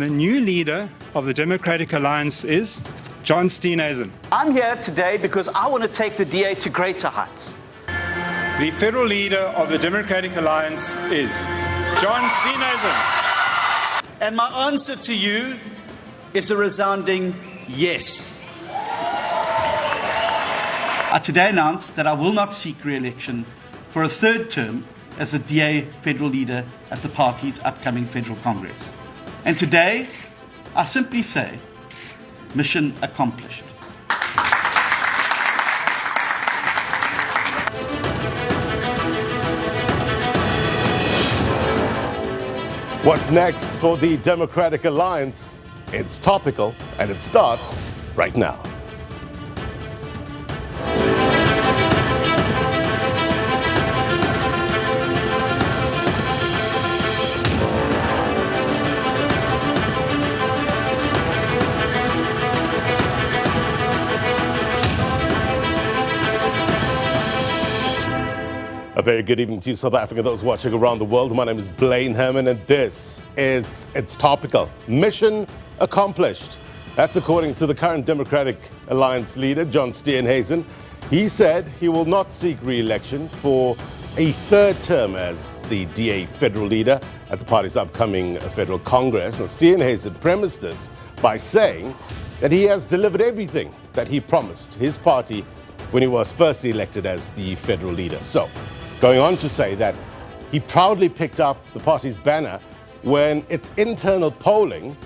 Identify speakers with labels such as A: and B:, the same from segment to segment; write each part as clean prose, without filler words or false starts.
A: the new leader of the Democratic Alliance is John Steenhuisen.
B: I'm here today because I want to take the DA to greater heights.
A: The federal leader of the Democratic Alliance is John Steenhuisen.
B: And my answer to you is a resounding yes. I today announce that I will not seek re-election for a third term as the DA federal leader at the party's upcoming federal congress. And today, I simply say, mission accomplished.
C: What's next for the Democratic Alliance? It's topical, and it starts right now. A very good evening to you, South Africa, those watching around the world. My name is Blaine Herman, and this is It's Topical. Mission accomplished. That's according to the current Democratic Alliance leader, John Steenhuisen. He said he will not seek re-election for a third term as the DA federal leader at the party's upcoming federal congress. Now, Steenhuisen premised this by saying that he has delivered everything that he promised his party when he was first elected as the federal leader. So, going on to say that he proudly picked up the party's banner when its internal polling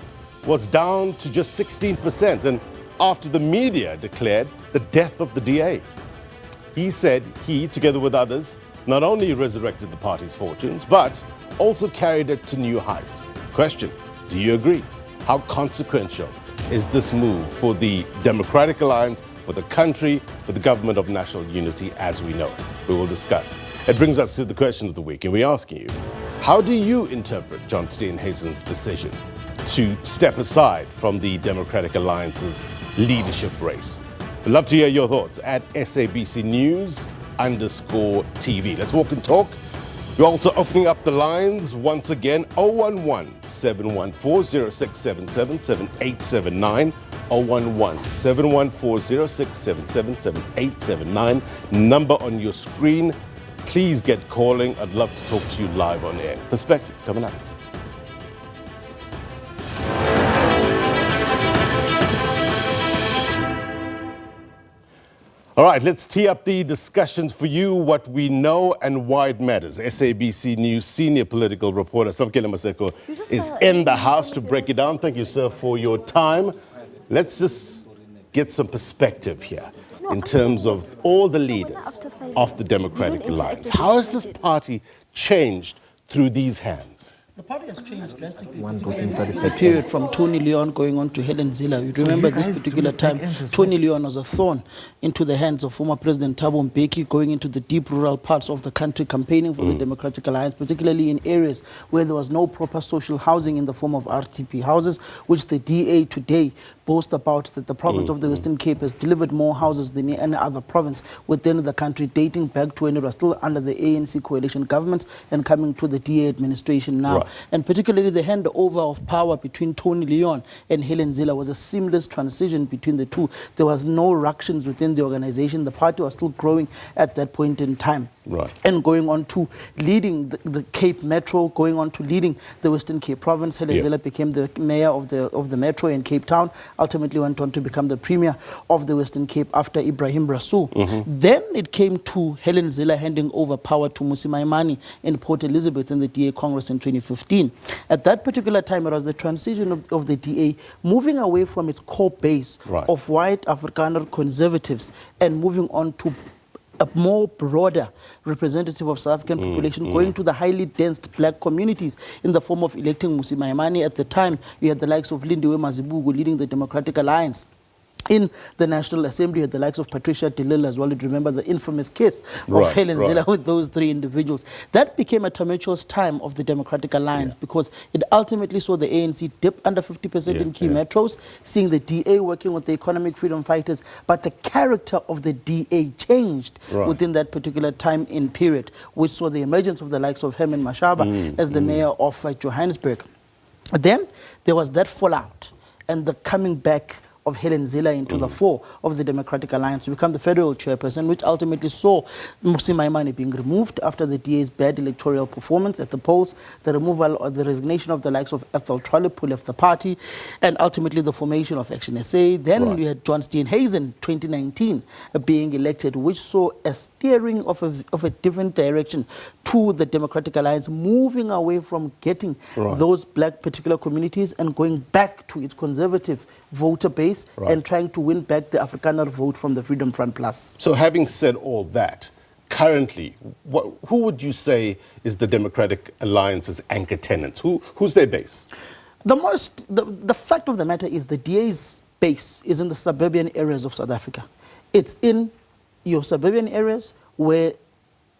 C: was down to just 16%, and after the media declared the death of the DA. He said he, together with others, not only resurrected the party's fortunes, but also carried it to new heights. Question, do you agree? How consequential is this move for the Democratic Alliance, for the country, for the government of national unity as we know? We will discuss. It brings us to the question of the week, and we're asking you, how do you interpret John Steenhuisen's decision to step aside from the Democratic Alliance's leadership race? We'd love to hear your thoughts at SABC News_TV. Let's walk and talk. We're also opening up the lines once again, 011-714-0677-7879, 011-714-0677-7879, number on your screen. Please get calling. I'd love to talk to you live on air. Perspective coming up. All right, let's tee up the discussion for you, what we know and why it matters. SABC News senior political reporter Samkele Maseko is in the house to break it down. Thank you, sir, for your time. Let's just get some perspective here in terms of all the leaders of the Democratic Alliance. How has this party changed through these hands?
D: The party has changed drastically. A period from Tony Leon going on to Helen Zille. You remember this particular time, Tony Leon was a thorn into the hands of former President Thabo Mbeki, going into the deep rural parts of the country, campaigning for the Democratic Alliance, particularly in areas where there was no proper social housing in the form of RTP houses, which the DA today boast about that the province of the Western Cape has delivered more houses than any other province within the country, dating back to when it was still under the ANC coalition government and coming to the DA administration now. Right. And particularly the handover of power between Tony Leon and Helen Zille was a seamless transition between the two. There was no ructions within the organization. The party was still growing at that point in time.
C: Right.
D: And going on to leading the Cape Metro, going on to leading the Western Cape province. Helen Zille became the mayor of the Metro in Cape Town, ultimately went on to become the premier of the Western Cape after Ibrahim Rasool. Then it came to Helen Zille handing over power to Mmusi Maimane in Port Elizabeth in the DA Congress in 2015. At that particular time, it was the transition of the DA moving away from its core base of white Afrikaner conservatives and moving on to a more broader representative of South African population, going to the highly dense black communities in the form of electing Mmusi Maimane. At the time, you had the likes of Lindiwe Mazibuko leading the Democratic Alliance. In the National Assembly, had the likes of Patricia de Lille as well. You remember the infamous case of Helen Zille with those three individuals. That became a tumultuous time of the Democratic Alliance because it ultimately saw the ANC dip under 50% in key metros, seeing the DA working with the economic freedom fighters, but the character of the DA changed within that particular time in period, which saw the emergence of the likes of Queenin Masuabi as the mayor of Johannesburg. Then there was that fallout and the coming back of Helen Zille into the fore of the Democratic Alliance to become the federal chairperson, which ultimately saw Mmusi Maimane being removed after the DA's bad electoral performance at the polls, the removal or the resignation of the likes of Ethel Trollip, who left the party, and ultimately the formation of Action SA. Then we had John Steenhuisen, 2019, being elected, which saw a steering of a different direction to the Democratic Alliance, moving away from getting those black particular communities and going back to its conservative voter base and trying to win back the Afrikaner vote from the Freedom Front Plus.
C: So having said all that, currently, who would you say is the Democratic Alliance's anchor tenants? Who's their base?
D: The fact of the matter is the DA's base is in the suburban areas of South Africa. It's in your suburban areas where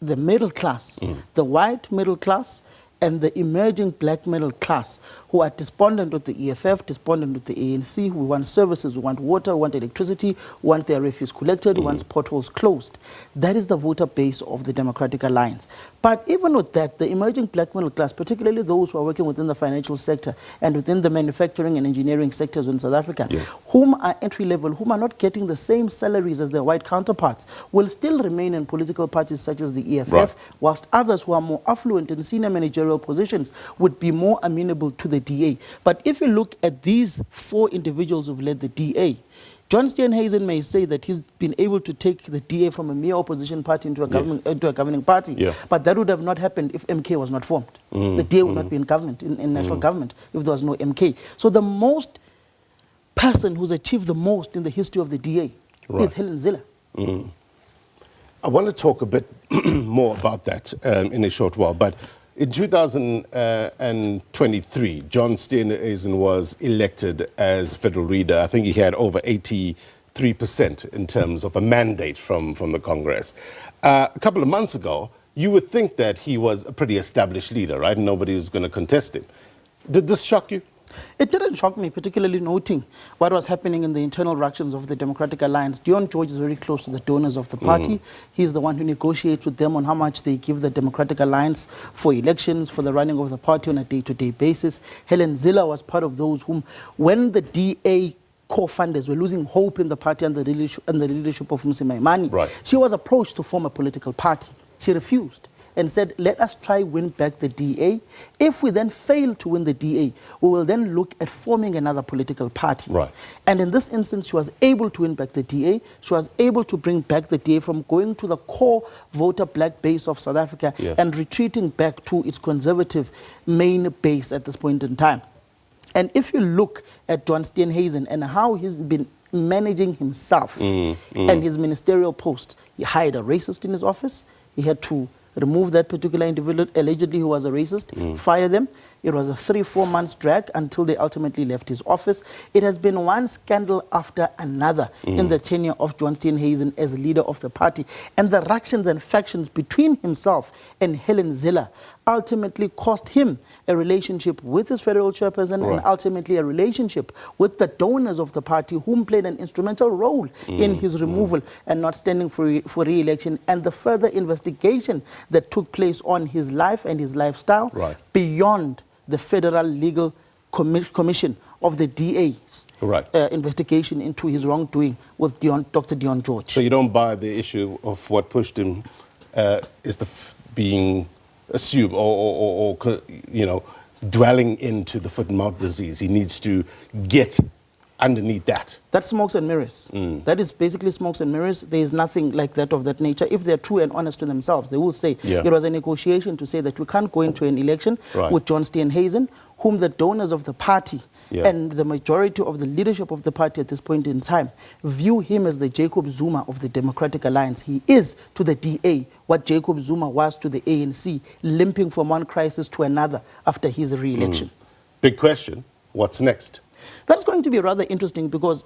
D: the middle class, the white middle class, and the emerging black middle class who are despondent with the EFF, despondent with the ANC, who want services, who want water, who want electricity, who want their refuse collected, who wants potholes closed. That is the voter base of the Democratic Alliance. But even with that, the emerging black middle class, particularly those who are working within the financial sector and within the manufacturing and engineering sectors in South Africa, whom are entry level, whom are not getting the same salaries as their white counterparts, will still remain in political parties such as the EFF, whilst others who are more affluent in senior managerial positions would be more amenable to the DA. But if you look at these four individuals who've led the DA, John Steenhuisen may say that he's been able to take the DA from a mere opposition party into a, governing party, but that would have not happened if MK was not formed. The DA would not be in government, in national government, if there was no MK. So the most person who's achieved the most in the history of the DA is Helen Zille.
C: I want to talk a bit more about that in a short while, but in 2023, John Steenhuisen was elected as federal leader. I think he had over 83% in terms of a mandate from the Congress. A couple of months ago, you would think that he was a pretty established leader, right? Nobody was going to contest him. Did this shock you?
D: It didn't shock me, particularly noting what was happening in the internal ructions of the Democratic Alliance. Deon George is very close to the donors of the party. He's the one who negotiates with them on how much they give the Democratic Alliance for elections, for the running of the party on a day-to-day basis. Helen Zille was part of those whom, when the DA co-funders were losing hope in the party and the leadership of Mmusi Maimane, she was approached to form a political party. She refused and said, let us try win back the DA. If we then fail to win the DA, we will then look at forming another political party. And in this instance, she was able to win back the DA. She was able to bring back the DA from going to the core voter black base of South Africa and retreating back to its conservative main base at this point in time. And if you look at John Steenhuisen and how he's been managing himself and his ministerial post, he hired a racist in his office. He had to remove that particular individual, allegedly who was a racist, fire them. It was a 3-4 months drag until they ultimately left his office. It has been one scandal after another in the tenure of John Steenhuisen as leader of the party. And the ructions and factions between himself and Helen Zille ultimately cost him a relationship with his federal chairperson and ultimately a relationship with the donors of the party, whom played an instrumental role in his removal and not standing for re-election, and the further investigation that took place on his life and his lifestyle beyond the Federal Legal Commission of the DA's investigation into his wrongdoing with Dr. Deon George.
C: So you don't buy the issue of what pushed him is being assumed or you know, dwelling into the foot and mouth disease. He needs to get underneath that.
D: That's smokes and mirrors. That is basically smokes and mirrors. There is nothing like that of that nature. If they're true and honest to themselves, they will say it was a negotiation to say that we can't go into an election with John Steenhuisen, whom the donors of the party and the majority of the leadership of the party at this point in time view him as the Jacob Zuma of the Democratic Alliance. He is to the DA what Jacob Zuma was to the ANC, limping from one crisis to another after his re-election.
C: Big question, what's next?
D: That's going to be rather interesting because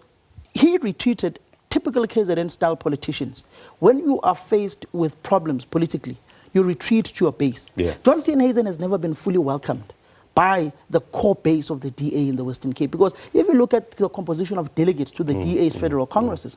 D: he retreated typical KZN-style politicians. When you are faced with problems politically, you retreat to your base. John Steenhuisen has never been fully welcomed by the core base of the DA in the Western Cape, because if you look at the composition of delegates to the DA's federal congresses,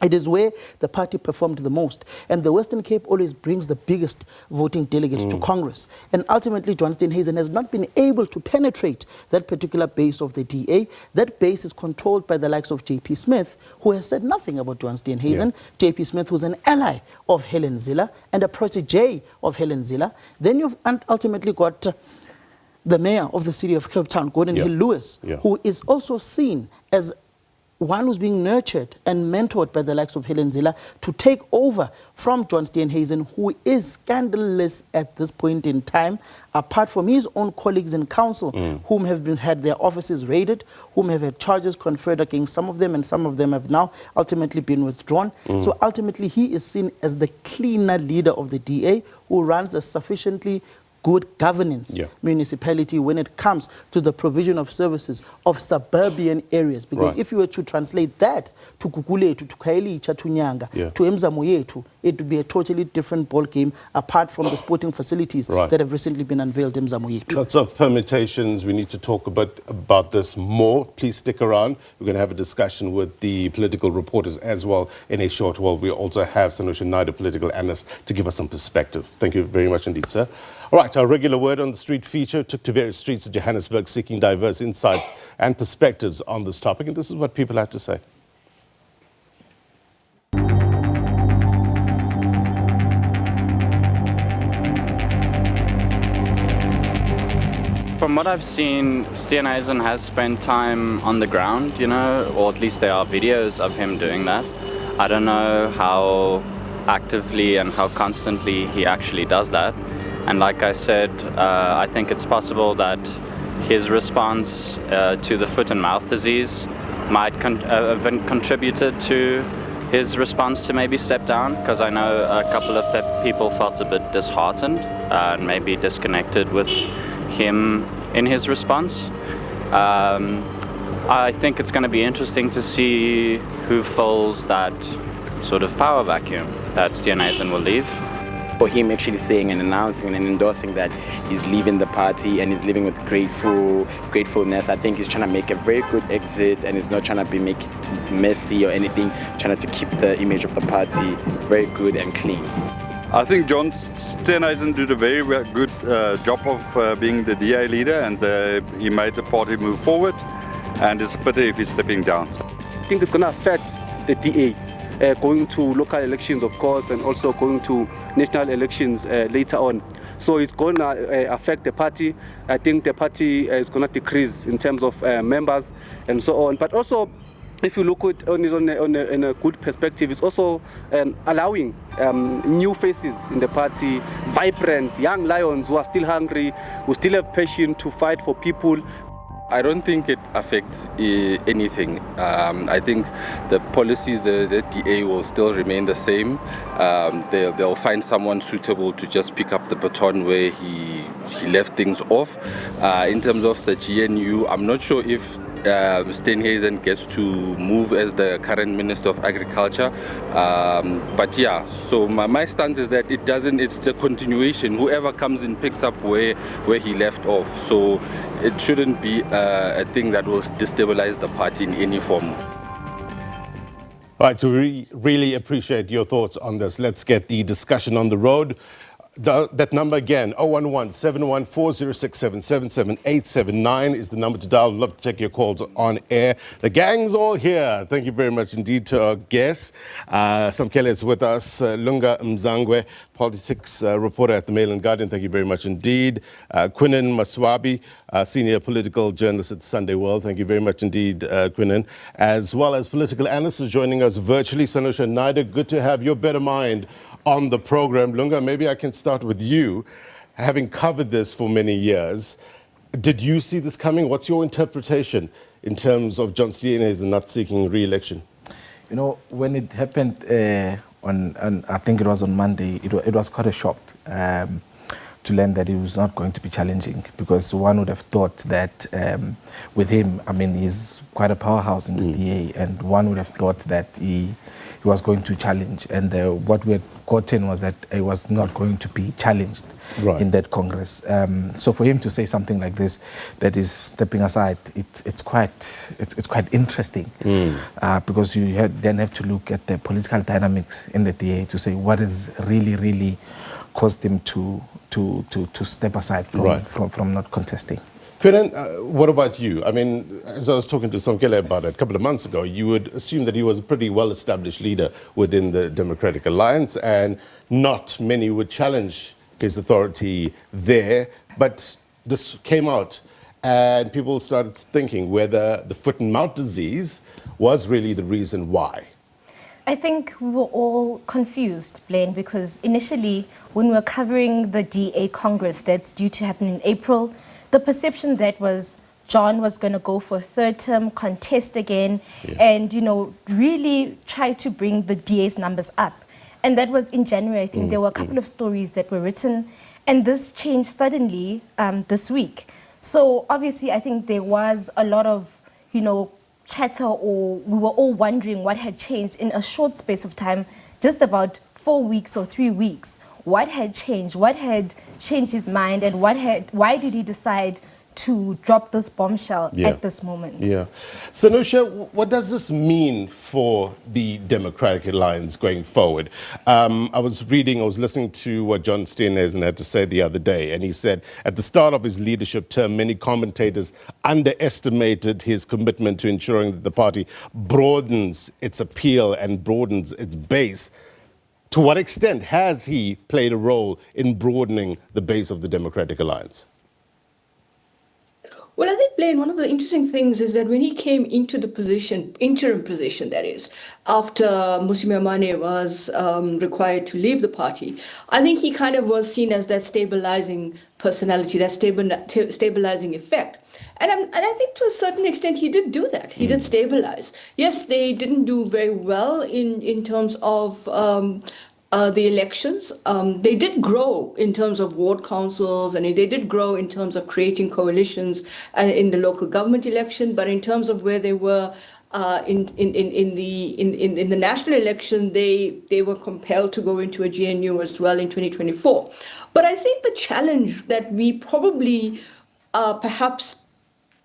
D: It is where the party performed the most. And the Western Cape always brings the biggest voting delegates to Congress. And ultimately, John Steenhuisen has not been able to penetrate that particular base of the DA. That base is controlled by the likes of J.P. Smith, who has said nothing about John Steenhuisen. J.P. Smith was an ally of Helen Zille and a protege of Helen Zille. Then you've ultimately got the mayor of the city of Cape Town, Gordon Hill Lewis, who is also seen as one who's being nurtured and mentored by the likes of Helen Zille to take over from John Steenhuisen, who is scandalous at this point in time, apart from his own colleagues in council, whom have had their offices raided, whom have had charges conferred against some of them, and some of them have now ultimately been withdrawn. So ultimately, he is seen as the cleaner leader of the DA, who runs a sufficiently good governance municipality when it comes to the provision of services of suburban areas. Because if you were to translate that to Kukuletu, to Kailicha, to Nyanga, to Mzangwe, it would be a totally different ball game apart from the sporting facilities that have recently been unveiled in Mzangwe.
C: Lots of permutations. We need to talk about this more. Please stick around. We're going to have a discussion with the political reporters as well in a short while. We also have Sanusha Naidu, political analyst, to give us some perspective. Thank you very much indeed, sir. All right, our regular Word on the Street feature took to various streets of Johannesburg seeking diverse insights and perspectives on this topic, and this is what people had to say.
E: From what I've seen, Steenhuisen has spent time on the ground, you know, or at least there are videos of him doing that. I don't know how actively and how constantly he actually does that. And like I said, I think it's possible that his response to the foot and mouth disease might have contributed to his response to maybe step down, because I know a couple of people felt a bit disheartened and maybe disconnected with him in his response. I think it's going to be interesting to see who fills that sort of power vacuum that Steenhuisen will leave.
F: For him actually saying and announcing and endorsing that he's leaving the party and he's leaving with gratefulness, I think he's trying to make a very good exit and he's not trying to make it messy or anything, trying to keep the image of the party very good and clean.
G: I think John Steenhuisen did a very good job of being the DA leader, and he made the party move forward, and it's a pity if he's stepping down.
H: I think it's going to affect the DA. Going to local elections, of course, and also going to national elections later on. So it's going to affect the party. I think the party is going to decrease in terms of members and so on. But also, if you look at it in a good perspective, it's also allowing new faces in the party, vibrant young lions who are still hungry, who still have passion to fight for people.
I: I don't think it affects anything. I think the policies, the DA will still remain the same. They'll find someone suitable to just pick up the baton where he left things off. In terms of the GNU, I'm not sure if Steenhuisen gets to move as the current Minister of Agriculture. But yeah, so my stance is that it's the continuation. Whoever comes in picks up where he left off. So it shouldn't be a thing that will destabilize the party in any form.
C: All right, so we really appreciate your thoughts on this. Let's get the discussion on the road. That number again, 011-714-067-77879 is the number to dial. Love to take your calls on air. The gang's all here. Thank you very much indeed to our guests. Samkele is with us. Lunga Mzangwe, politics reporter at the Mail and Guardian. Thank you very much indeed. Queenin Masuabi, senior political journalist at Sunday World. Thank you very much indeed, Queenin. As well as political analyst who's joining us virtually, Sanusha Naidu. Good to have your better mind on the program. Lunga, maybe I can start with you. Having covered this for many years, did you see this coming? What's your interpretation in terms of John Steenhuisen not seeking re-election?
J: You know, when it happened on I think it was on Monday, it was quite a shock to learn that he was not going to be challenging, because one would have thought that with him, I mean, he's quite a powerhouse in the DA, and one would have thought that he he was going to challenge. And what we had gotten was that he was not going to be challenged in that Congress. So for him to say something like this, that is stepping aside, it's quite interesting, because you then have to look at the political dynamics in the DA to say what has really caused him to step aside from not contesting.
C: Queenin, what about you? I mean, as I was talking to Samkele about it a couple of months ago, you would assume that he was a pretty well-established leader within the Democratic Alliance, and not many would challenge his authority there. But this came out, and people started thinking whether the foot and mouth disease was really the reason why.
K: I think we were all confused, Blaine, because initially, when we were covering the DA Congress that's due to happen in April, the perception that was John was going to go for a third term, contest again, and, really try to bring the DA's numbers up. And that was in January. I think there were a couple of stories that were written, and this changed suddenly this week. So obviously, I think there was a lot of, chatter, or we were all wondering what had changed in a short space of time, just about 4 weeks or 3 weeks. What had changed? What had changed his mind, and why did he decide to drop this bombshell at this moment?
C: Yeah. Sanusha, what does this mean for the Democratic Alliance going forward? I was listening to what John Steenhuisen had to say the other day, and he said at the start of his leadership term, many commentators underestimated his commitment to ensuring that the party broadens its appeal and broadens its base. To what extent has he played a role in broadening the base of the Democratic Alliance?
L: Well, I think, Blaine, one of the interesting things is that when he came into the position, interim position that is, after Masuabi was required to leave the party, I think he kind of was seen as that stabilizing personality, that stabilizing effect. And I think to a certain extent he did do that. He did stabilize. Yes, they didn't do very well in terms of the elections. They did grow in terms of ward councils, and they did grow in terms of creating coalitions in the local government election. But in terms of where they were in the national election, they were compelled to go into a GNU as well in 2024. But I think the challenge that we probably perhaps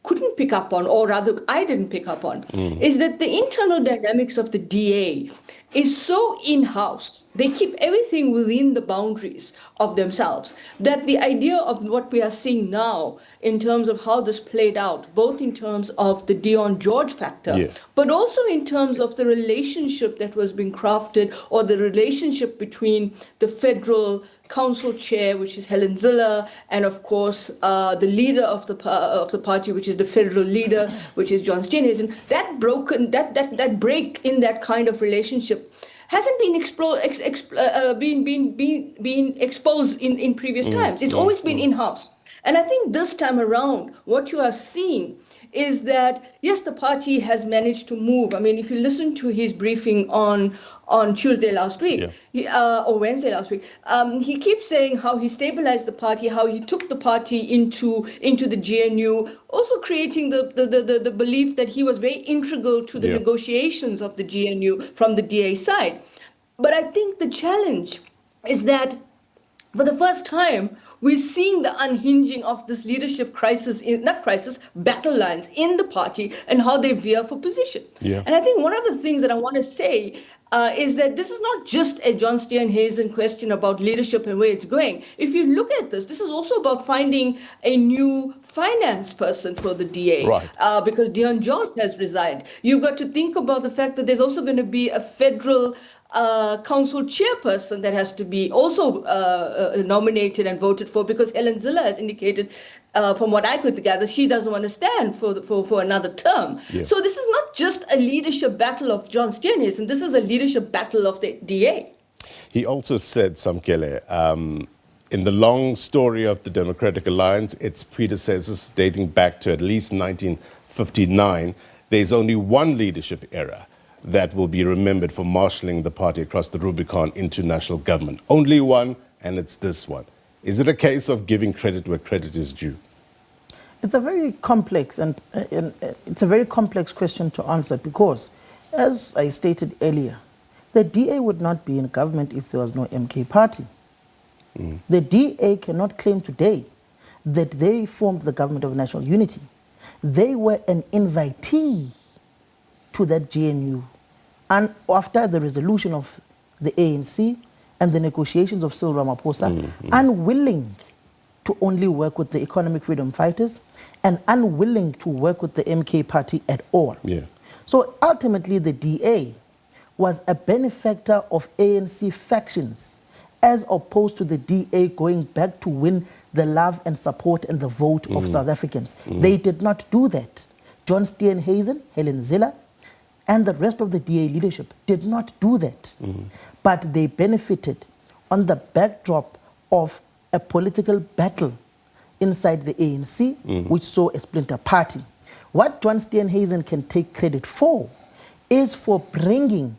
L: couldn't pick up on, or rather I didn't pick up on, is that the internal dynamics of the DA is so in-house. They keep everything within the boundaries of themselves, that the idea of what we are seeing now in terms of how this played out, both in terms of the Dion George factor, but also in terms of the relationship that was being crafted, or the relationship between the federal council chair, which is Helen Zille, and of course the leader of the party, which is the federal leader, which is John Steenhuisen. That break in that kind of relationship hasn't been exposed in previous times. It's always been in-house. And I think this time around, what you are seeing is that, yes, the party has managed to move. I mean, if you listen to his briefing on Tuesday last week, or Wednesday last week, he keeps saying how he stabilized the party, how he took the party into the GNU, also creating the belief that he was very integral to the negotiations of the GNU from the DA side. But I think the challenge is that for the first time, we're seeing the unhinging of this leadership battle lines in the party, and how they veer for position. And I think one of the things that I want to say is that this is not just a John Steenhuisen question about leadership and where it's going. If you look at this is also about finding a new finance person for the DA, because Dion George has resigned. You've got to think about the fact that there's also going to be a federal council chairperson that has to be also nominated and voted for, because Helen Zille has indicated, from what I could gather, she doesn't want to stand for another term. So this is not just a leadership battle of John Steenhuisen, this is a leadership battle of the DA.
C: He also said, Samkele, in the long story of the Democratic Alliance, its predecessors dating back to at least 1959, there's only one leadership era that will be remembered for marshalling the party across the Rubicon into national government. Only one, and it's this one. Is it a case of giving credit where credit is due?
D: It's a very complex it's a very complex question to answer, because, as I stated earlier, The DA would not be in government if there was no MK party. The DA cannot claim today that they formed the government of national unity. They were an invitee to that GNU. And after the resolution of the ANC and the negotiations of Cyril Ramaphosa, unwilling to only work with the economic freedom fighters and unwilling to work with the MK party at all.
C: Yeah.
D: So ultimately the DA was a benefactor of ANC factions as opposed to the DA going back to win the love and support and the vote of South Africans. They did not do that. John Steenhuisen, Helen Zille, and the rest of the DA leadership did not do that. But they benefited on the backdrop of a political battle inside the ANC, which saw a splinter party. What John Steenhuisen can take credit for is for bringing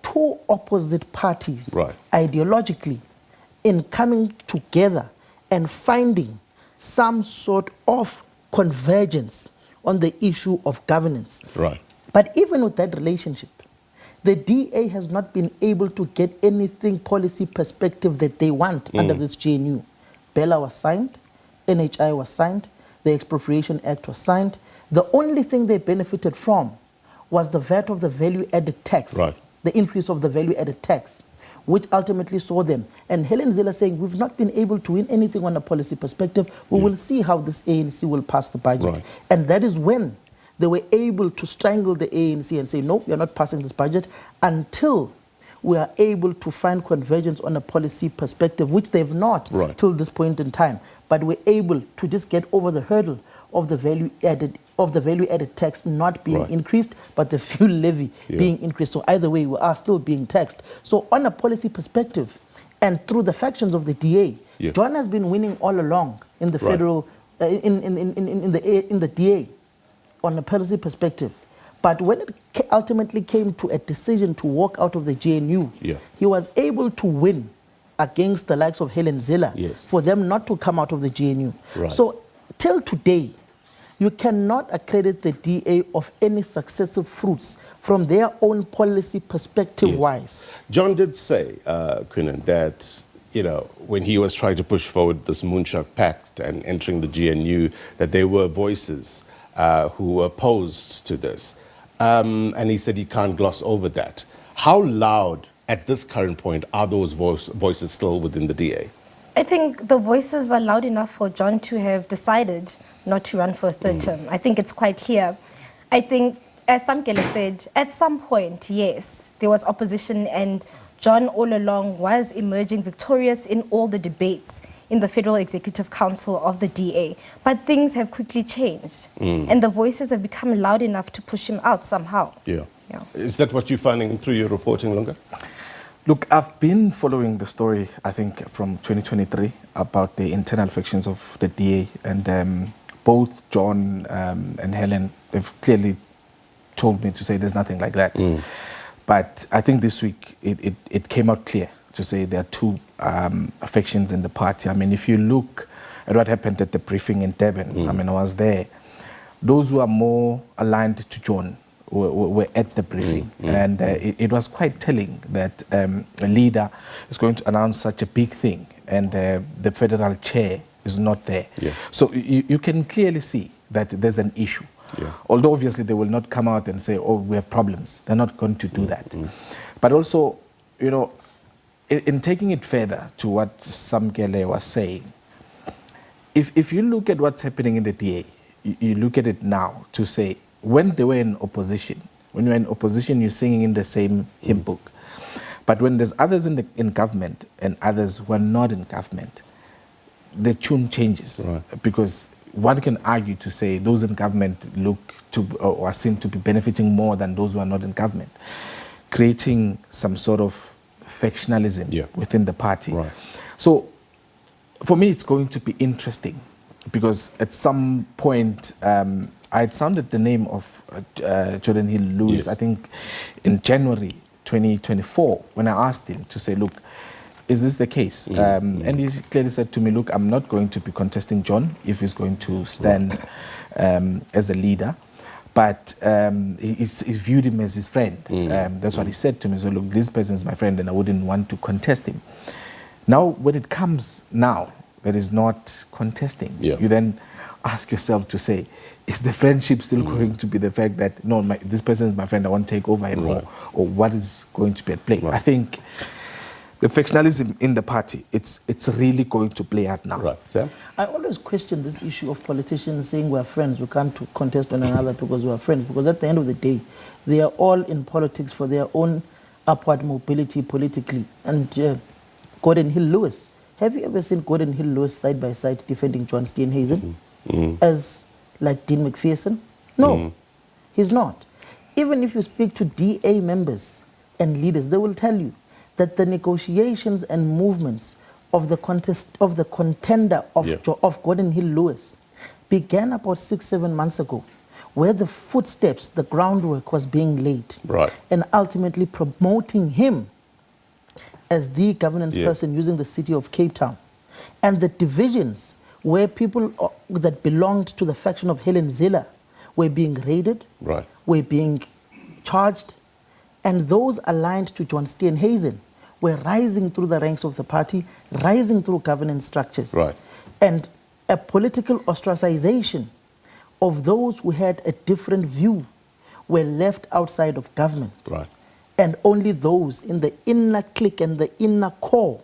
D: two opposite parties ideologically in coming together and finding some sort of convergence on the issue of governance.
C: Right.
D: But even with that relationship, the DA has not been able to get anything policy perspective that they want under this GNU. Bella was signed, NHI was signed, the Expropriation Act was signed. The only thing they benefited from was the VAT of the value-added tax, the increase of the value-added tax, which ultimately saw them. And Helen Zille saying, we've not been able to win anything on a policy perspective. We will see how this ANC will pass the budget. And that is when they were able to strangle the ANC and say, no, you're not passing this budget until we are able to find convergence on a policy perspective, which they've not till this point in time. But we're able to just get over the hurdle of the value-added tax not being increased, but the fuel levy being increased. So either way, we are still being taxed. So on a policy perspective, and through the factions of the DA, John has been winning all along in the federal, in the DA, on a policy perspective. But when it ultimately came to a decision to walk out of the GNU, he was able to win against the likes of Helen Zille for them not to come out of the GNU. So till today, you cannot accredit the DA of any successive fruits from their own policy perspective-wise.
C: John did say, Queenin, that when he was trying to push forward this Moonshot Pact and entering the GNU, that there were voices who were opposed to this. And he said he can't gloss over that. How loud at this current point are those voices still within the DA?
K: I think the voices are loud enough for John to have decided not to run for a third term. I think it's quite clear. I think, as Samkele said, at some point, yes, there was opposition and John all along was emerging victorious in all the debates in the Federal Executive Council of the DA. But things have quickly changed and the voices have become loud enough to push him out somehow.
C: Is that what you're finding through your reporting, Lunga?
J: Look, I've been following the story, I think, from 2023 about the internal factions of the DA, and both John and Helen have clearly told me to say there's nothing like that. But I think this week it came out clear to say there are two factions in the party. I mean, if you look at what happened at the briefing in Durban, I mean, I was there. Those who are more aligned to John were at the briefing, and it was quite telling that a leader is going to announce such a big thing and the federal chair is not there. So you can clearly see that there's an issue. Although obviously they will not come out and say, oh, we have problems. They're not going to do that. But also, in taking it further to what Samkele was saying, if you look at what's happening in the DA, you look at it now to say, when they were in opposition, when you're in opposition, you're singing in the same hymn book. But when there's others in government and others who are not in government, the tune changes. Because one can argue to say those in government look to or seem to be benefiting more than those who are not in government, creating some sort of factionalism within the party. So for me, it's going to be interesting because at some point, I had sounded the name of Jordan Hill-Lewis, I think in January 2024, when I asked him to say, look, is this the case? And he clearly said to me, look, I'm not going to be contesting John if he's going to stand as a leader. but he's viewed him as his friend. That's what he said to me. So look, this person is my friend and I wouldn't want to contest him. Now, when it comes now, that is not contesting, you then ask yourself to say, is the friendship still going to be the fact that, no, this person is my friend, I want to take over him, or what is going to be at play? I think the factionalism in the party, it's really going to play out now.
C: Sam?
D: I always question this issue of politicians saying we're friends, we can't contest one another because we're friends, because at the end of the day, they are all in politics for their own upward mobility politically. And Gordon Hill-Lewis, have you ever seen Gordon Hill-Lewis side by side defending John Steenhuisen as like Dean McPherson? No, he's not. Even if you speak to DA members and leaders, they will tell you that the negotiations and movements of the contender of Gordon Hill-Lewis began about 6-7 months ago, where the footsteps, the groundwork was being laid, and ultimately promoting him as the governance person using the city of Cape Town. And the divisions where people that belonged to the faction of Helen Zille were being raided, were being charged, and those aligned to John Steenhuisen were rising through the ranks of the party, rising through governance structures. And a political ostracization of those who had a different view were left outside of government. And only those in the inner clique and the inner core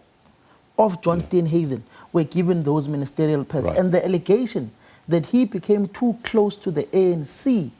D: of John Steenhuisen were given those ministerial perks. And the allegation that he became too close to the ANC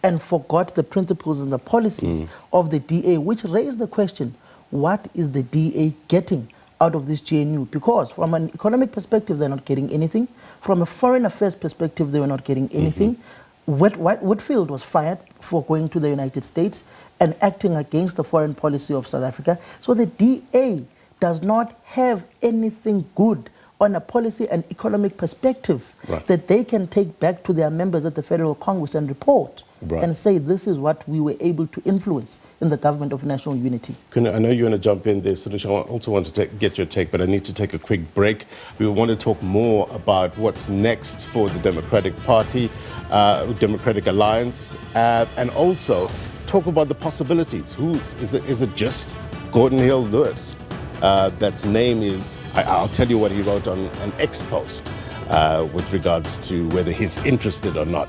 D: and forgot the principles and the policies of the DA, which raised the question, what is the DA getting out of this GNU? Because from an economic perspective, they're not getting anything. From a foreign affairs perspective, they were not getting anything. Whitfield was fired for going to the United States and acting against the foreign policy of South Africa. So the DA does not have anything good on a policy and economic perspective that they can take back to their members at the Federal Congress and report and say this is what we were able to influence in the government of national unity.
C: I know you want to jump in there, Sanusha. I also want to get your take, but I need to take a quick break. We want to talk more about what's next for the Democratic Party, Democratic Alliance, and also talk about the possibilities. Is it just Gordon Hill-Lewis? That's name is, I'll tell you what he wrote on an X post with regards to whether he's interested or not.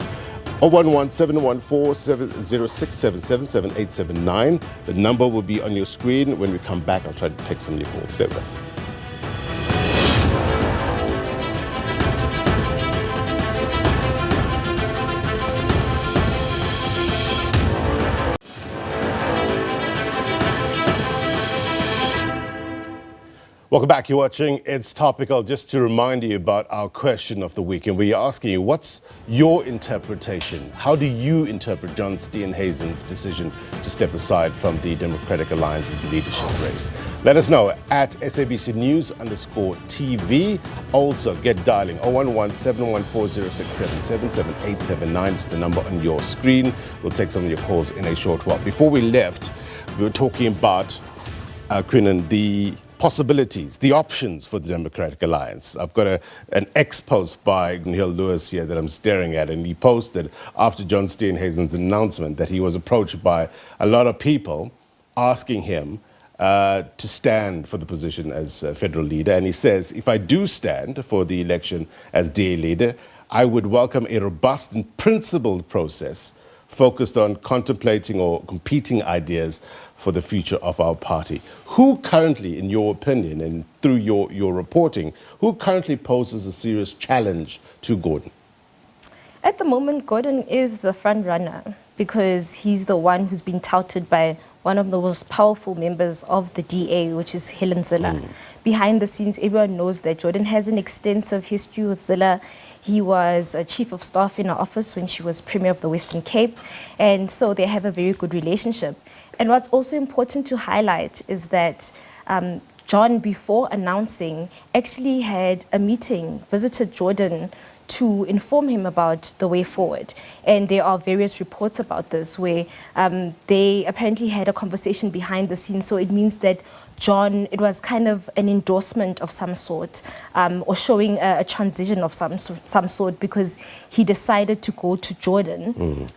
C: 011-714-06777-879. The number will be on your screen. When we come back, I'll try to take some of your calls. Stay with us. Welcome back. You're watching It's Topical. Just to remind you about our question of the week, and we're asking you, what's your interpretation? How do you interpret John Steenhuisen's decision to step aside from the Democratic Alliance's leadership race? Let us know at SABC News_TV. Also, get dialing 011-714-06777-879. It's the number on your screen. We'll take some of your calls in a short while. Before we left, we were talking about, Queenin, the possibilities, the options for the Democratic Alliance. I've got an X post by Hill-Lewis here that I'm staring at, and he posted after John Steenhuisen's announcement that he was approached by a lot of people asking him to stand for the position as federal leader. And he says, if I do stand for the election as DA leader, I would welcome a robust and principled process focused on contemplating or competing ideas for the future of our party. Who currently, in your opinion and through your reporting, who currently poses a serious challenge to Gordon?
K: At the moment, Gordon is the front runner because he's the one who's been touted by one of the most powerful members of the DA, which is Helen Zille. Behind the scenes, everyone knows that Jordan has an extensive history with Zille. He was a chief of staff in her office when she was Premier of the Western Cape, and so they have a very good relationship. And what's also important to highlight is that John, before announcing, actually had a meeting, visited Jordan to inform him about the way forward. And there are various reports about this where they apparently had a conversation behind the scenes. So it means that John, it was kind of an endorsement of some sort, or showing a transition of some sort, because he decided to go to Jordan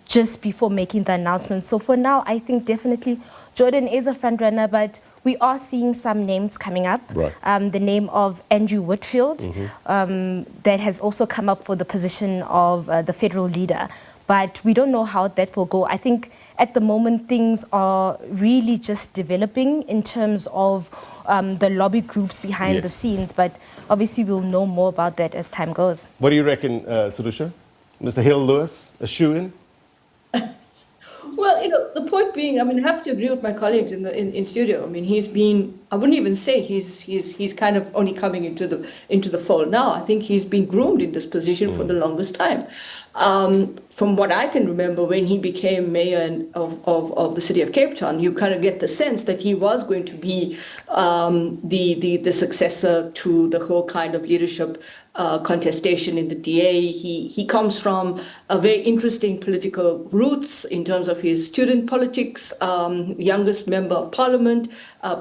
K: just before making the announcement. So for now, I think definitely Jordan is a front runner, but we are seeing some names coming up.
C: Right.
K: The name of Andrew Whitfield, that has also come up for the position of the federal leader. But we don't know how that will go. I think at the moment things are really just developing in terms of the lobby groups behind the scenes. But obviously we'll know more about that as time goes.
C: What do you reckon, Sanusha? Mr. Hill-Lewis, a shoo-in?
L: Well, the point being, I mean, I have to agree with my colleagues in studio. I mean, he's been, I wouldn't even say he's kind of only coming into the fold now. I think he's been groomed in this position for the longest time. From what I can remember, when he became mayor of the city of Cape Town, you kind of get the sense that he was going to be the successor to the whole kind of leadership contestation in the DA. He comes from a very interesting political roots in terms of his student politics, youngest member of parliament,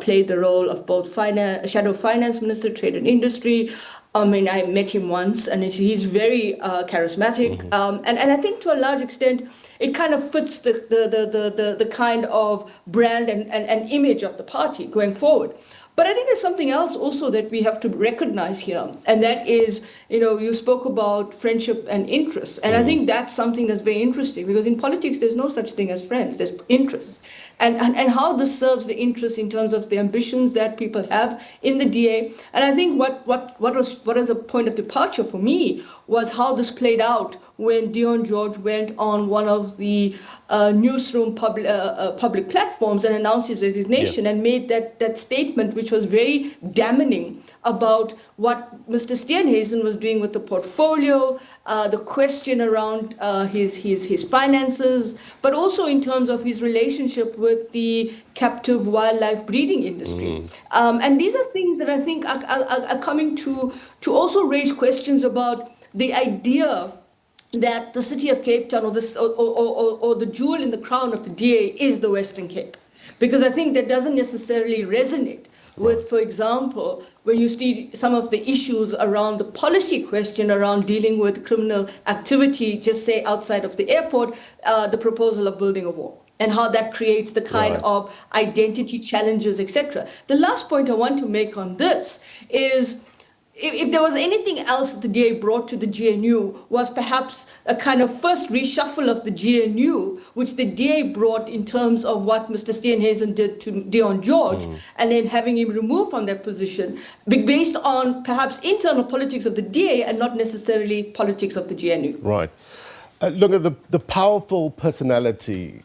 L: played the role of both shadow finance minister, trade and industry. I mean, I met him once, and he's very charismatic, and I think to a large extent it kind of fits the kind of brand and image of the party going forward. But I think there's something else also that we have to recognize here, and that is, you spoke about friendship and interests, and I think that's something that's very interesting, because in politics there's no such thing as friends, there's interests. And how this serves the interests in terms of the ambitions that people have in the DA. And I think what was a point of departure for me was how this played out when Dion George went on one of the newsroom public platforms and announced his resignation and made that statement, which was very damning about what Mr. Steenhuisen was doing with the portfolio, the question around his finances, but also in terms of his relationship with the captive wildlife breeding industry. And these are things that I think are coming to also raise questions about the idea that the city of Cape Town or the jewel in the crown of the DA is the Western Cape. Because I think that doesn't necessarily resonate with, for example, when you see some of the issues around the policy question around dealing with criminal activity, just say outside of the airport, the proposal of building a wall, and how that creates the kind of identity challenges, etc. The last point I want to make on this is, if there was anything else that the DA brought to the GNU, was perhaps a kind of first reshuffle of the GNU, which the DA brought in terms of what Mr. Steenhuisen did to Dion George, and then having him removed from that position, based on perhaps internal politics of the DA and not necessarily politics of the GNU.
C: Right. Look at the powerful personality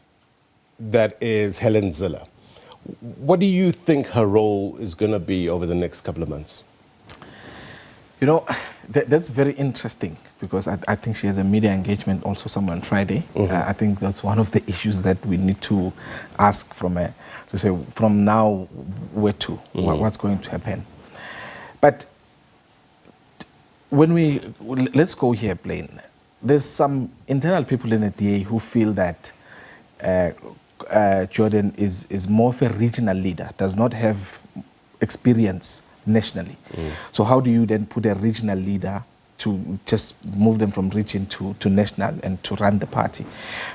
C: that is Helen Zille. What do you think her role is going to be over the next couple of months?
J: That's very interesting, because I think she has a media engagement also somewhere on Friday. I think that's one of the issues that we need to ask from her, to say from now where to, what's going to happen. But let's go here plain. There's some internal people in the DA who feel that Jordan is more of a regional leader, does not have experience nationally. So how do you then put a regional leader to just move them from region to national and to run the party?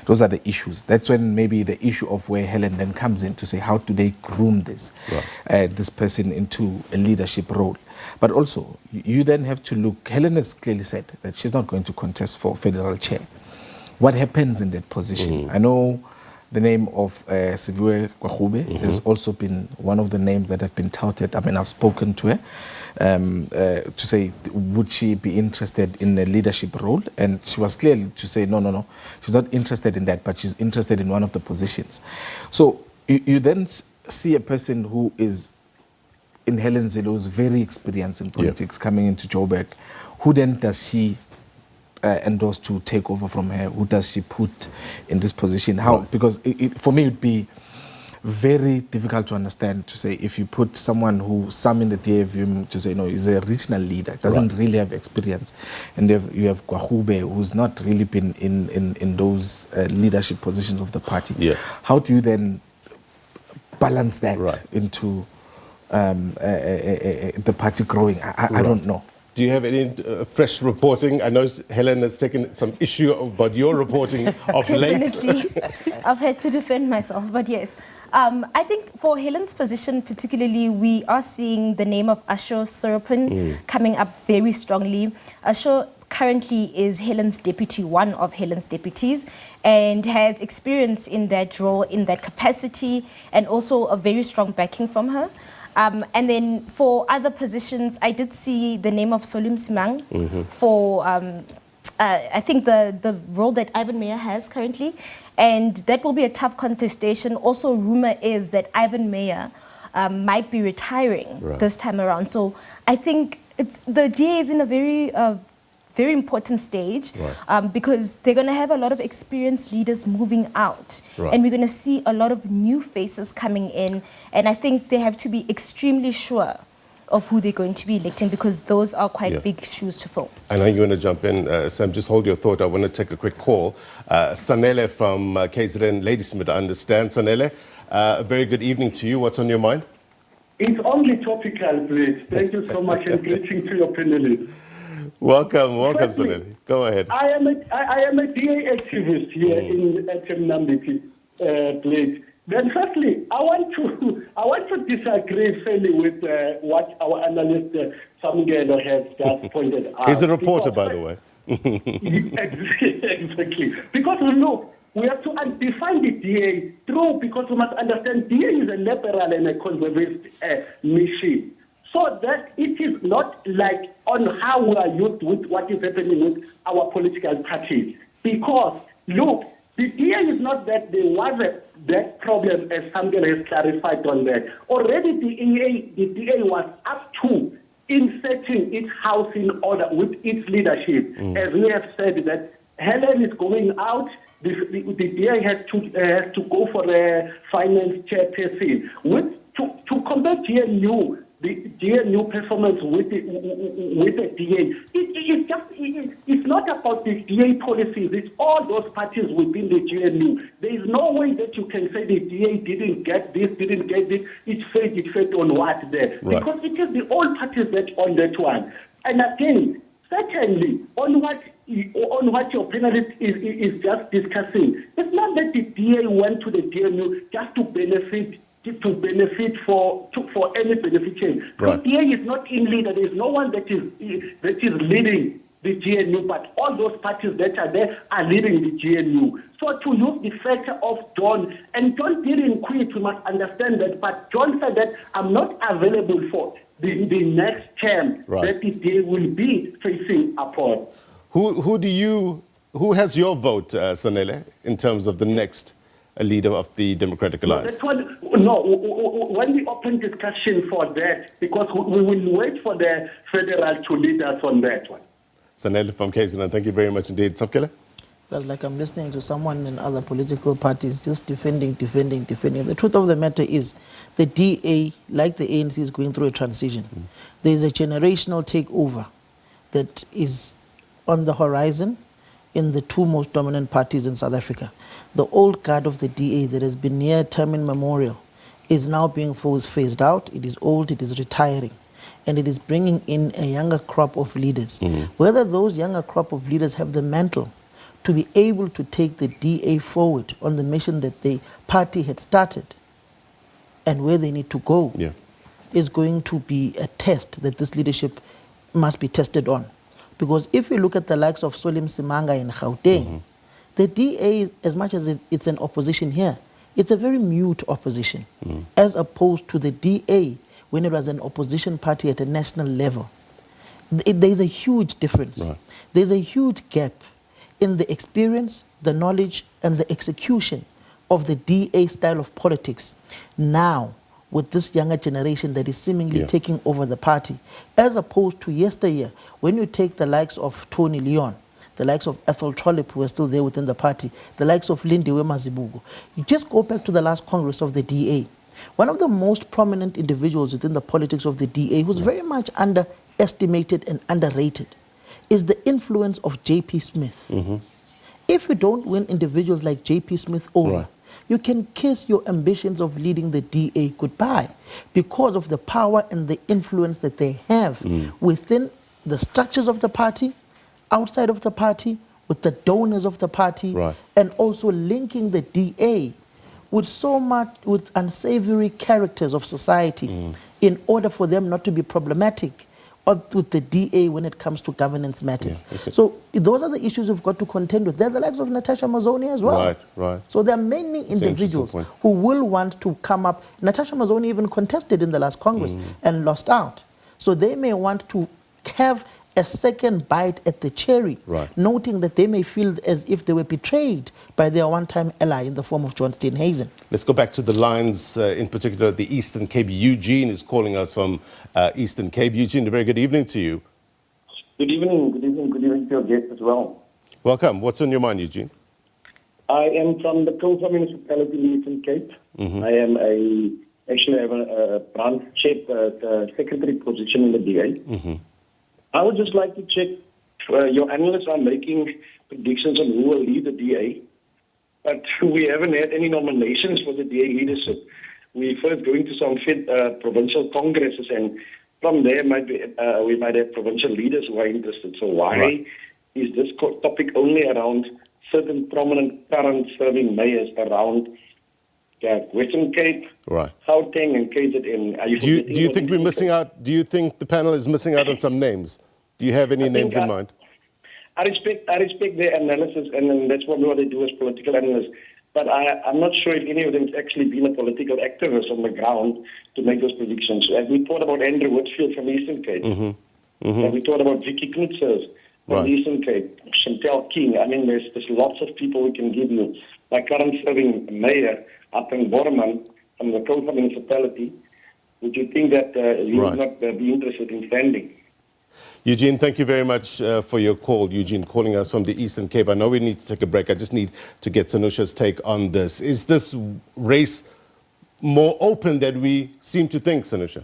J: Those are the issues. That's when maybe the issue of where Helen then comes in to say, how do they groom this person into a leadership role? But also, you then have to look, Helen has clearly said that she's not going to contest for federal chair. What happens in that position? I know the name of Siviwe Kwagube has also been one of the names that have been touted. I mean, I've spoken to her to say, would she be interested in a leadership role? And she was clearly to say, no, she's not interested in that, but she's interested in one of the positions. So you then see a person who is in Helen Zille, who's very experienced in politics, coming into Joburg. Who then does she endorse to take over from her? Who does she put in this position? How? Because for me, it would be very difficult to understand, to say if you put someone who some in the DA view to say no, he's a regional leader, doesn't really have experience, and you have Kwahube, who's not really been in those leadership positions of the party.
C: Yeah.
J: How do you then balance that into the party growing? I don't know.
C: Do you have any fresh reporting? I know Helen has taken some issue about your reporting of late.
K: Definitely. I've had to defend myself, but yes. I think for Helen's position particularly, we are seeing the name of Asho Soropan coming up very strongly. Asho currently is Helen's deputy, one of Helen's deputies, and has experience in that role, in that capacity, and also a very strong backing from her. And then for other positions, I did see the name of Solim Simang for, I think, the role that Ivan Meyer has currently. And that will be a tough contestation. Also, rumor is that Ivan Meyer might be retiring this time around. So I think the DA is in a very important stage because they're going to have a lot of experienced leaders moving out. And we're going to see a lot of new faces coming in. And I think they have to be extremely sure of who they're going to be electing because those are quite big shoes to fill.
C: I know you're going to jump in. Sam, just hold your thought. I want to take a quick call. Sanele from KZN Ladysmith, I understand. Sanele, a very good evening to you. What's on your mind?
M: It's only topical, please. Thank you so much and greeting to your panelists.
C: Welcome, Sanele. Go ahead.
M: I am a DA activist here in Nambiti, please. Then firstly, I want to disagree fairly with what our analyst Samkele has just pointed out.
C: He's a reporter, by the way.
M: Exactly. Because look, we have to define the DA through, because we must understand DA is a liberal and a conservative machine. So that it is not like on how we are used with what is happening with our political parties. Because, look, the DA is not that there was that problem, as Samkele has clarified on that. Already the DA was up to inserting its house in order with its leadership. As we have said that Helen is going out, the DA has to go for a finance chairperson. To compare GNU, the GNU performance with the DA, it's not about the DA policies. It's all those parties within the GNU. There is no way that you can say the DA didn't get this, didn't get this. It failed on what there, because it is the old parties that on that one. And again, certainly on what your panelist is just discussing, it's not that the DA went to the GNU just to benefit for any beneficiary. The DA is not in leader. There is no one that is leading the GNU, but all those parties that are there are leading the GNU. So to use the factor of John, and John didn't quit, we must understand that, but John said that I'm not available for the next term that the DA will be facing upon.
C: Who has your vote, Sanele, in terms of the next leader of the Democratic Alliance?
M: When we open discussion for that, because we will wait for the federal to lead us on that one.
C: Sanele from KZN, thank you very much indeed. Samkele?
D: That's like I'm listening to someone in other political parties just defending. The truth of the matter is the DA, like the ANC, is going through a transition. There is a generational takeover that is on the horizon in the two most dominant parties in South Africa. The old guard of the DA that has been near term immemorial is now being phased out. It is old, it is retiring. And it is bringing in a younger crop of leaders. Whether those younger crop of leaders have the mantle to be able to take the DA forward on the mission that the party had started and where they need to go is going to be a test that this leadership must be tested on. Because if you look at the likes of Solim Simanga in Gauteng, the DA, as much as it's an opposition here, it's a very mute opposition, as opposed to the DA when it was an opposition party at a national level. There's a huge difference. There's a huge gap in the experience, the knowledge, and the execution of the DA style of politics now with this younger generation that is seemingly taking over the party, as opposed to yesteryear, when you take the likes of Tony Leon, the likes of Ethel Trollip, who are still there within the party, the likes of Lindiwe Mazibuko. You just go back to the last Congress of the DA. One of the most prominent individuals within the politics of the DA, who's very much underestimated and underrated, is the influence of J.P. Smith.
C: Mm-hmm.
D: If you don't win individuals like J.P. Smith over, you can kiss your ambitions of leading the DA goodbye because of the power and the influence that they have within the structures of the party, outside of the party, with the donors of the party, and also linking the DA with so much, with unsavory characters of society in order for them not to be problematic with the DA when it comes to governance matters. So those are the issues we've got to contend with. They're the likes of Natasha Mazzoni as well. So there are many individuals who will want to come up. Natasha Mazzoni even contested in the last Congress and lost out. So they may want to have a second bite at the cherry, noting that they may feel as if they were betrayed by their one-time ally in the form of John Steenhuisen.
C: Let's go back to the lines, in particular the Eastern Cape. Eugene is calling us from Eastern Cape. Eugene, a very good evening to you.
N: Good evening to your guest as well.
C: Welcome. What's on your mind, Eugene?
N: I am from the Queenin Municipality in Eastern Cape. I am actually have a branch chief secretary position in the DA. I would just like to check, your analysts are making predictions on who will lead the DA, but we haven't had any nominations for the DA leadership. We're first going to some provincial congresses, and from there we might have provincial leaders who are interested. So why is this topic only around certain prominent current serving mayors around Western Cape, Gauteng, and KZN?
C: Do you think we're missing out? Do you think the panel is missing out on some names? Do you have any names in mind?
N: I respect their analysis, and that's what they do as political analysts. But I'm not sure if any of them has actually been a political activist on the ground to make those predictions. As we thought about Andrew Whitfield from Eastern Cape, and we thought about Vicky Knutzers from Eastern Cape, Chantel King. I mean, there's lots of people we can give you. My current serving mayor, Atten Borman, from the Queenin Municipality, would you think that he would not be interested in standing?
C: Eugene, thank you very much for your call. Eugene calling us from the Eastern Cape. I know we need to take a break. I just need to get Sanusha's take on this. Is this race more open than we seem to think, Sanusha?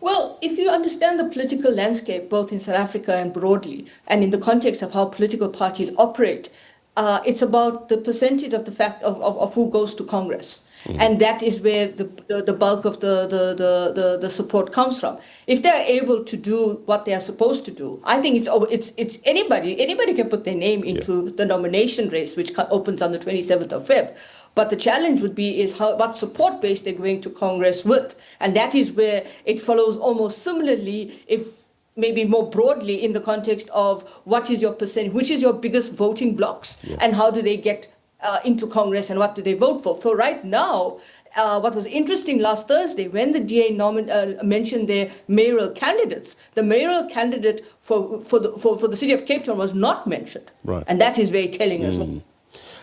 L: Well, if you understand the political landscape, both in South Africa and broadly, and in the context of how political parties operate, it's about the percentage of the fact of who goes to Congress. And that is where the bulk of the support comes from. If they're able to do what they are supposed to do, I think it's anybody can put their name into the nomination race, which opens on the 27th of Feb. But the challenge would be what support base they're going to Congress with. And that is where it follows almost similarly, if maybe more broadly, in the context of what is your percent, which is your biggest voting blocks, and how do they get into Congress, and what do they vote for? For right now, what was interesting last Thursday, when the DA mentioned their mayoral candidates, the mayoral candidate for the city of Cape Town was not mentioned. And that is very telling as well.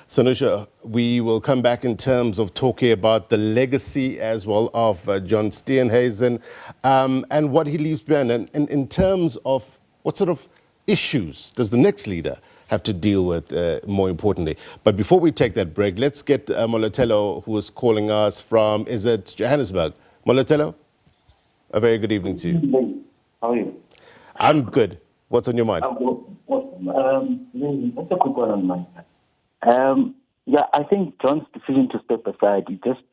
C: Sanusha, we will come back in terms of talking about the legacy as well of John Steenhuisen and what he leaves behind. And in terms of what sort of issues does the next leader have to deal with, more importantly. But before we take that break, let's get Molotelo, who is calling us from, is it Johannesburg? Molotelo, a very good evening to you.
O: How are you?
C: I'm good. What's on your mind?
O: That's a quick one on my side. I think John's decision to step aside, it just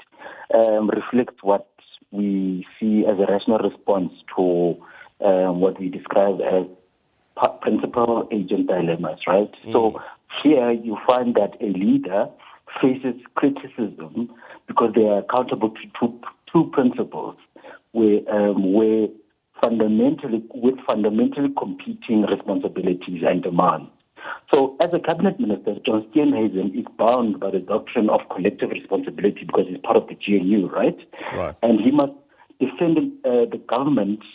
O: reflects what we see as a rational response to what we describe as principal agent dilemmas, right? So here you find that a leader faces criticism because they are accountable to two principles with fundamentally competing responsibilities and demands. So as a cabinet minister, John Steenhuisen is bound by the doctrine of collective responsibility because he's part of the GNU, right? And he must defend the government's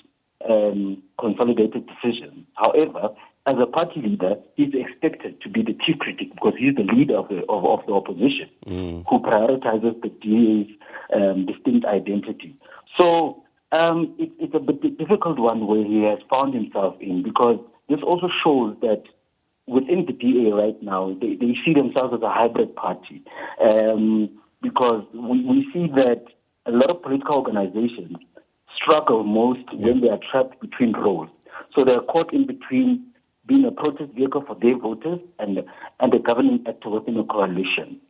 O: consolidated decision. However, as a party leader, he's expected to be the chief critic because he's the leader of the opposition who prioritizes the DA's distinct identity. So it's a bit difficult one where he has found himself in because this also shows that within the DA right now, they see themselves as a hybrid party, because we see that a lot of political organizations struggle most when they are trapped between roles. So they're caught in between being a protest vehicle for their voters and a governing actor within a coalition.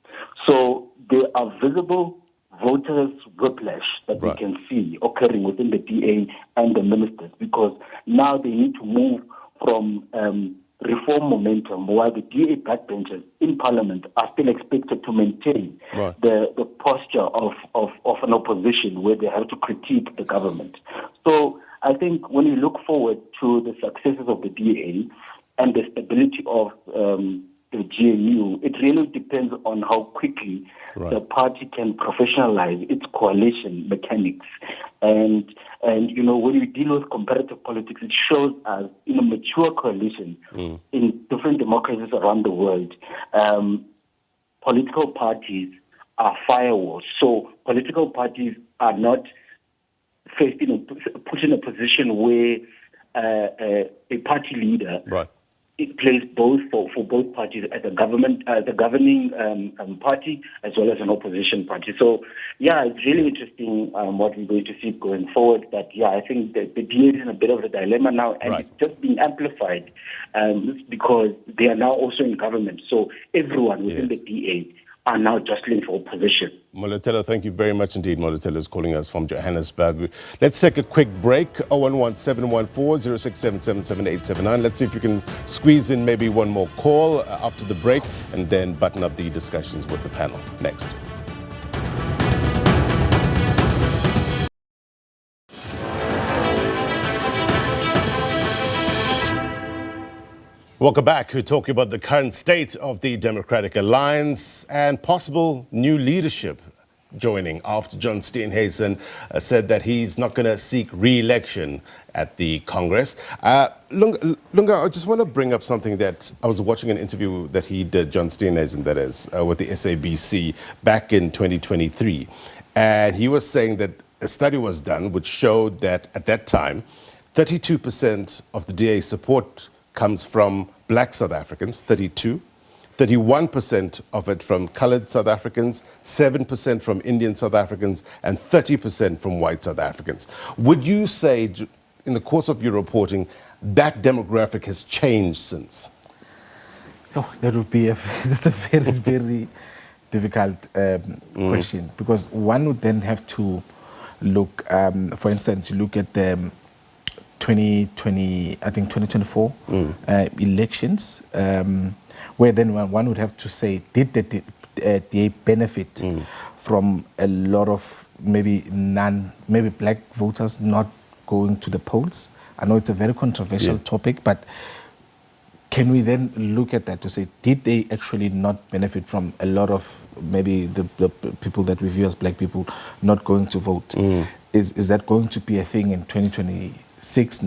O: So there are visible voters' whiplash that we can see occurring within the DA and the ministers, because now they need to move from reform momentum, while the DA backbenchers in Parliament are still expected to maintain the posture of an opposition where they have to critique the government. So I think when you look forward to the successes of the DA and the stability of the GNU, it really depends on how quickly the party can professionalize its coalition mechanics. And you know, when we deal with comparative politics, it shows us in a mature coalition in different democracies around the world, political parties are firewalls. So political parties are not put in a position where a party leader it plays both for both parties as a governing party as well as an opposition party. So yeah, it's really interesting what we're going to see going forward. But yeah, I think that the DA is in a bit of a dilemma now, and it's just being amplified because they are now also in government. So everyone within the DA are now jostling for position.
C: Molotelo, thank you very much indeed. Molotelo is calling us from Johannesburg. Let's take a quick break. 011-714-06777879. Let's see if you can squeeze in maybe one more call after the break and then button up the discussions with the panel. Next. Welcome back. We're talking about the current state of the Democratic Alliance and possible new leadership joining after John Steenhuisen said that he's not going to seek re-election at the Congress. Lunga, I just want to bring up something that I was watching an interview that he did, John Steenhuisen, that is, with the SABC back in 2023. And he was saying that a study was done which showed that at that time, 32% of the DA support comes from black South Africans, 31% of it from colored South Africans, 7% from Indian South Africans, and 30% from white South Africans. Would you say, in the course of your reporting, that demographic has changed since?
J: Oh, that's a very, very difficult question, because one would then have to look, for instance, you look at the 2024 elections, where then one would have to say, did the DA benefit from a lot of maybe black voters not going to the polls? I know it's a very controversial topic, but can we then look at that to say, did they actually not benefit from a lot of maybe the people that we view as black people not going to vote? Is that going to be a thing in 2026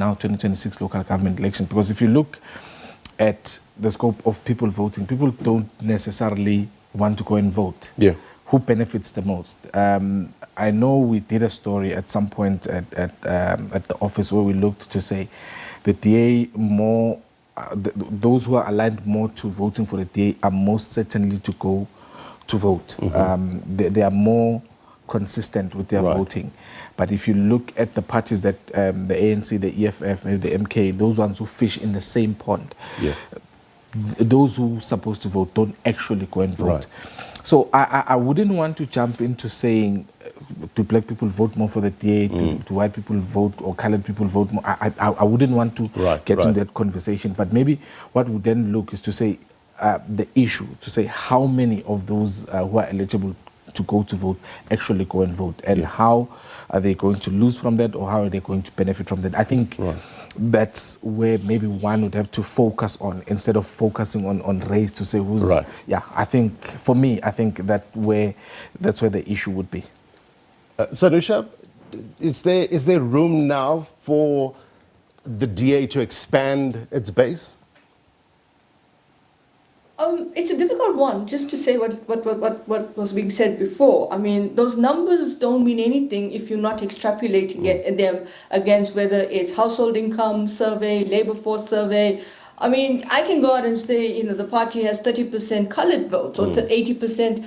J: local government election? Because if you look at the scope of people voting, people don't necessarily want to go and vote. Who benefits the most? I know we did a story at some point at the office where we looked to say the DA more, those who are aligned more to voting for the DA are most certainly to go to vote. They are more consistent with their voting. But if you look at the parties that the ANC, the EFF, maybe the MK, those ones who fish in the same pond, those who are supposed to vote don't actually go and vote. So I wouldn't want to jump into saying, do black people vote more for the DA, do white people vote or colored people vote more? I wouldn't want to get into that conversation. But maybe what would then look is to say the issue, to say how many of those who are eligible to go to vote actually go and vote, and how are they going to lose from that, or how are they going to benefit from that? I think that's where maybe one would have to focus on, instead of focusing on race, to say who's I think for me, I think that's where the issue would be.
C: Sanusha, is there room now for the DA to expand its base?
L: It's a difficult one, just to say what was being said before. I mean, those numbers don't mean anything if you're not extrapolating them against whether it's household income survey, labor force survey. I mean, I can go out and say, you know, the party has 30% colored votes or 80%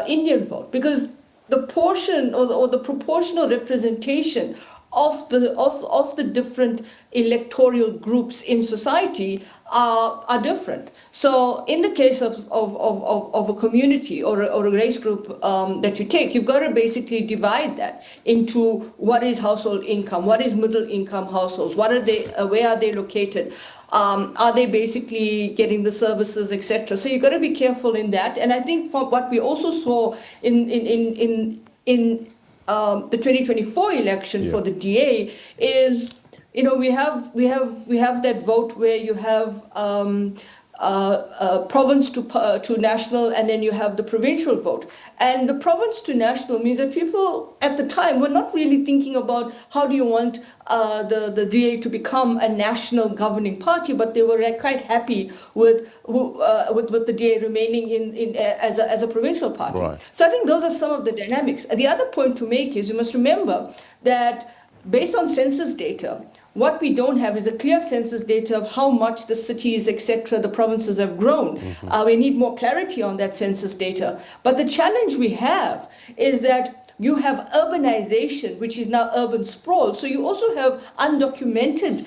L: Indian vote, because the portion or the proportional representation of the different electoral groups in society are different. So in the case of a community or a race group that you take, you've got to basically divide that into what is household income, what is middle income households, what are they, where are they located, are they basically getting the services, etc. So you've got to be careful in that. And I think for what we also saw in the 2024 election for the DA is, you know, we have that vote where you have province to national, and then you have the provincial vote. And the province to national means that people at the time were not really thinking about how do you want the DA to become a national governing party, but they were quite happy with the DA remaining in as a provincial party. Right. So I think those are some of the dynamics. The other point to make is you must remember that based on census data, what we don't have is a clear census data of how much the cities, etc., the provinces have grown. We need more clarity on that census data. But the challenge we have is that you have urbanization, which is now urban sprawl. So you also have undocumented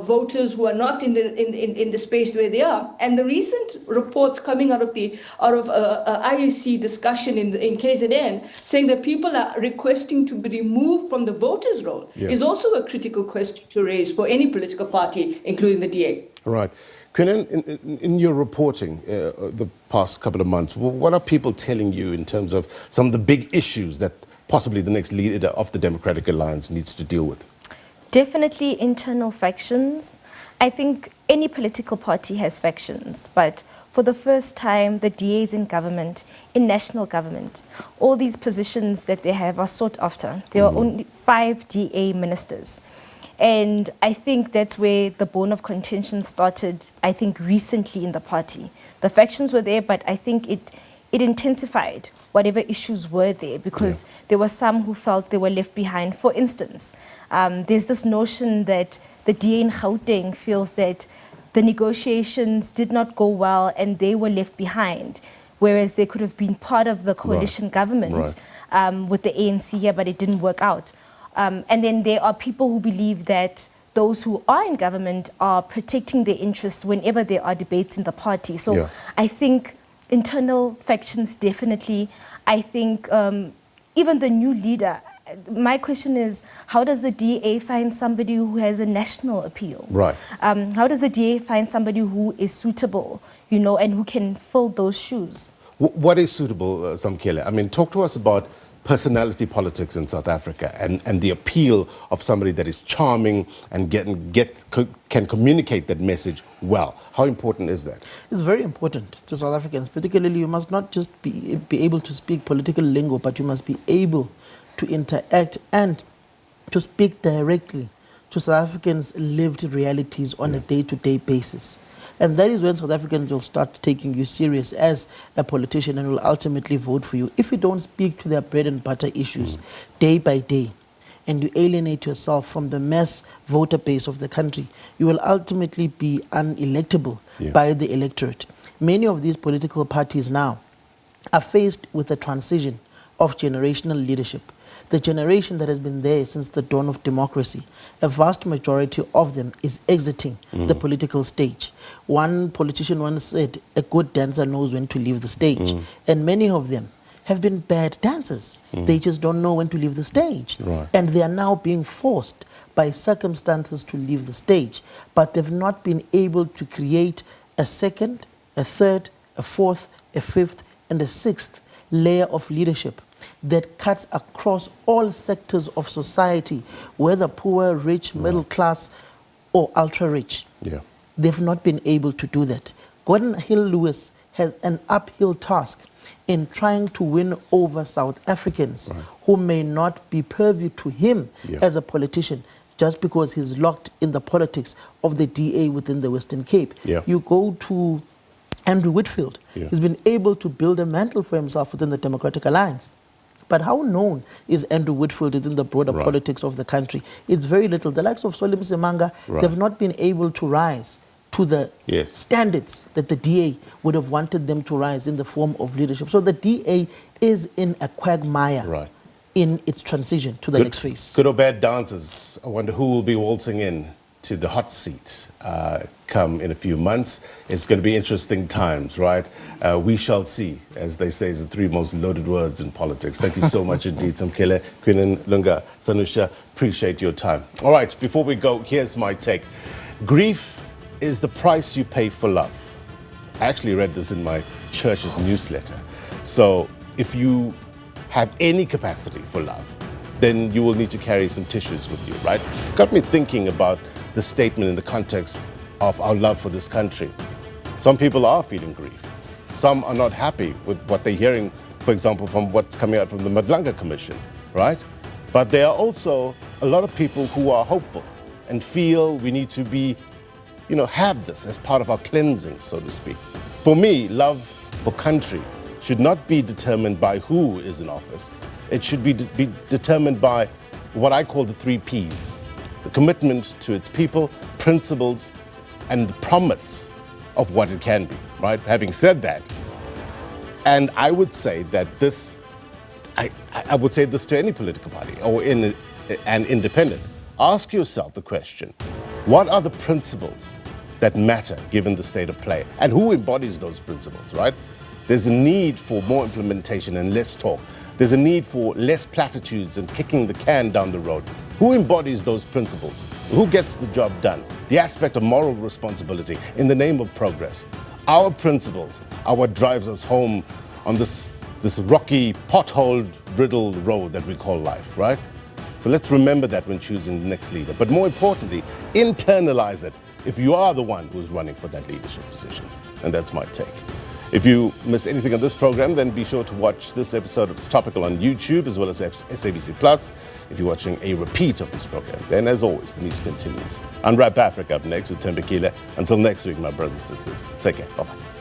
L: voters who are not in the space where they are. And the recent reports coming out of IEC discussion in KZN saying that people are requesting to be removed from the voters' roll is also a critical question to raise for any political party, including the DA.
C: Right. Queenin, in your reporting the past couple of months, what are people telling you in terms of some of the big issues that possibly the next leader of the Democratic Alliance needs to deal with?
K: Definitely internal factions. I think any political party has factions, but for the first time, the DA is in government, in national government. All these positions that they have are sought after. There are only 5 DA ministers. And I think that's where the bone of contention started, I think, recently in the party. The factions were there, but I think it intensified whatever issues were there, because there were some who felt they were left behind. For instance, there's this notion that the DA in Gauteng feels that the negotiations did not go well and they were left behind, whereas they could have been part of the coalition government with the ANC here, but it didn't work out. And then there are people who believe that those who are in government are protecting their interests whenever there are debates in the party. So I think internal factions, definitely. I think even the new leader, my question is, how does the DA find somebody who has a national appeal? Right. How does the DA find somebody who is suitable, you know, and who can fill those shoes?
C: What is suitable, Samkele? I mean, talk to us about personality politics in South Africa and the appeal of somebody that is charming and can communicate that message well. How important is that?
D: It's very important to South Africans. Particularly, you must not just be able to speak political lingo, but you must be able to interact and to speak directly to South Africans' lived realities on a day-to-day basis. And that is when South Africans will start taking you serious as a politician and will ultimately vote for you. If you don't speak to their bread and butter issues day by day, and you alienate yourself from the mass voter base of the country, you will ultimately be unelectable by the electorate. Many of these political parties now are faced with a transition of generational leadership. The generation that has been there since the dawn of democracy, a vast majority of them is exiting the political stage. One politician once said, a good dancer knows when to leave the stage. And many of them have been bad dancers. They just don't know when to leave the stage. Right. And they are now being forced by circumstances to leave the stage. But they've not been able to create a second, a third, a fourth, a fifth, and a sixth layer of leadership that cuts across all sectors of society, whether poor, rich, middle class, or ultra-rich. They've not been able to do that. Gordon Hill-Lewis has an uphill task in trying to win over South Africans who may not be privy to him as a politician, just because he's locked in the politics of the DA within the Western Cape. You go to Andrew Whitfield.
C: Yeah.
D: He's been able to build a mantle for himself within the Democratic Alliance. But how known is Andrew Whitfield within the broader politics of the country? It's very little. The likes of Solim Semanga, they've not been able to rise to the standards that the DA would have wanted them to rise in the form of leadership. So the DA is in a quagmire in its transition to the next phase.
C: Good or bad dancers. I wonder who will be waltzing in to the hot seat come in a few months. It's going to be interesting times, right? We shall see, as they say, is the three most loaded words in politics. Thank you so much indeed, Samkele, Queenin, Lunga, Sanusha. Appreciate your time. All right, before we go, here's my take. Grief is the price you pay for love. I actually read this in my church's newsletter. So if you have any capacity for love, then you will need to carry some tissues with you, right? Got me thinking about the statement in the context of our love for this country. Some people are feeling grief. Some are not happy with what they're hearing, for example, from what's coming out from the Lunga Commission, right? But there are also a lot of people who are hopeful and feel we need to be, have this as part of our cleansing, so to speak. For me, love for country should not be determined by who is in office. It should be determined by what I call the 3 Ps. The commitment to its people, principles, and the promise of what it can be, right? Having said that, and I would say that this, I would say this to any political party or an independent. Ask yourself the question, what are the principles that matter given the state of play? And who embodies those principles, right? There's a need for more implementation and less talk. There's a need for less platitudes and kicking the can down the road. Who embodies those principles? Who gets the job done? The aspect of moral responsibility in the name of progress. Our principles are what drives us home on this rocky, potholed, riddled road that we call life, right? So let's remember that when choosing the next leader. But more importantly, internalize it if you are the one who's running for that leadership position. And that's my take. If you miss anything on this program, then be sure to watch this episode of Topical on YouTube as well as SABC Plus if you're watching a repeat of this program. Then, as always, the news continues. Unwrap Africa up next with Tembekile. Until next week, my brothers and sisters, take care. Bye-bye.